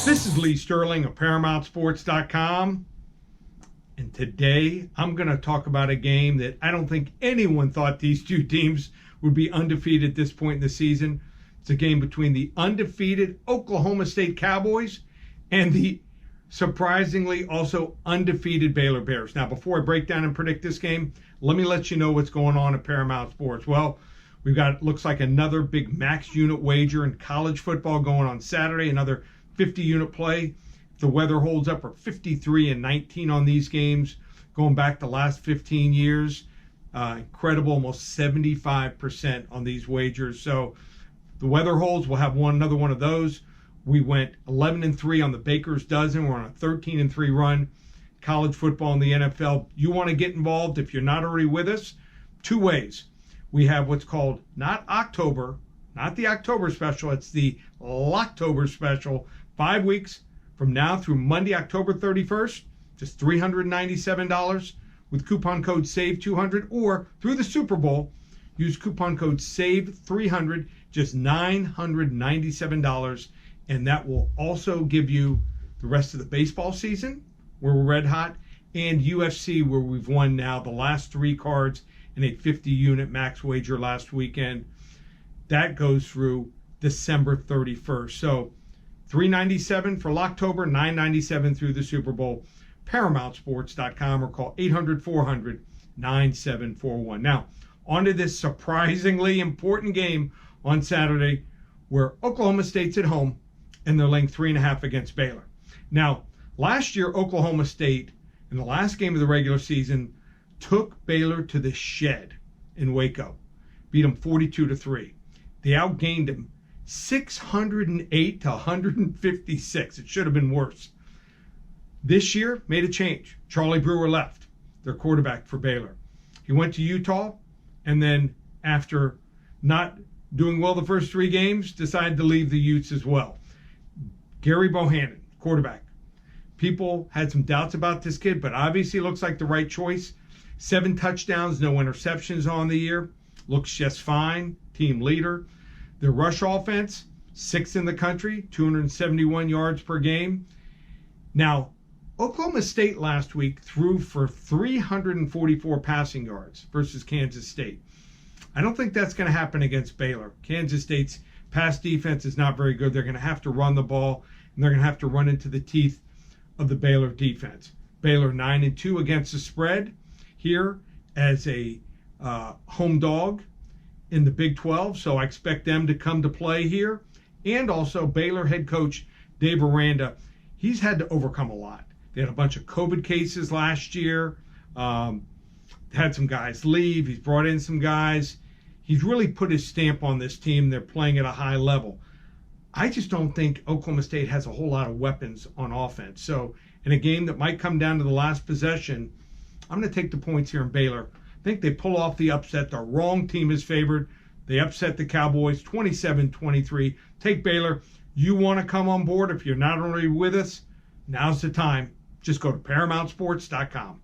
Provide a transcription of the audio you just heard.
This is Lee Sterling of ParamountSports.com, and today I'm going to talk about a game that I don't think anyone thought these two teams would be undefeated at this point in the season. It's a game between the undefeated Oklahoma State Cowboys and the surprisingly also undefeated Baylor Bears. Now, before I break down and predict this game, let me let you know what's going on at Paramount Sports. Well, we've got, looks like another big max unit wager in college football going on Saturday, another 50-unit play. If the weather holds up, we're 53-19 on these games, going back the last 15 years. Incredible, almost 75% on these wagers. So the weather holds, we'll have another one of those. We went 11-3 on the Baker's dozen. We're on a 13-3 run. College football and the NFL. You want to get involved if you're not already with us? Two ways. We have what's called not October, not the October special. It's the Locktober special. 5 weeks from now through Monday, October 31st, just $397 with coupon code SAVE200, or through the Super Bowl, use coupon code SAVE300, just $997, and that will also give you the rest of the baseball season, where we're red hot, and UFC, where we've won now the last 3 cards in a 50-unit max wager last weekend. That goes through December 31st. So $397 for Locktober, $997 through the Super Bowl. ParamountSports.com, or call 800-400-9741. Now, on to this surprisingly important game on Saturday, where Oklahoma State's at home and they're laying 3.5 against Baylor. Now, last year, Oklahoma State, in the last game of the regular season, took Baylor to the shed in Waco, beat them 42-3. They outgained them 608 to 156. It should have been worse. This year made a change. Charlie Brewer left, their quarterback for Baylor. He went to Utah, and then after not doing well the first 3 games, decided to leave the Utes as well. Gary Bohannon, quarterback. People had some doubts about this kid, but obviously looks like the right choice. 7 touchdowns, no interceptions on the year. Looks just fine. Team leader. Their rush offense, 6th in the country, 271 yards per game. Now, Oklahoma State last week threw for 344 passing yards versus Kansas State. I don't think that's going to happen against Baylor. Kansas State's pass defense is not very good. They're going to have to run the ball, and they're going to have to run into the teeth of the Baylor defense. Baylor 9-2 against the spread here as a home dog in the Big 12, so I expect them to come to play here. And also Baylor head coach Dave Aranda, he's had to overcome a lot. They had a bunch of COVID cases last year, had some guys leave, he's brought in some guys. He's really put his stamp on this team. They're playing at a high level. I just don't think Oklahoma State has a whole lot of weapons on offense. So in a game that might come down to the last possession, I'm going to take the points here in Baylor. I think they pull off the upset. The wrong team is favored. They upset the Cowboys 27-23. Take Baylor. You want to come on board if you're not already with us? Now's the time. Just go to ParamountSports.com.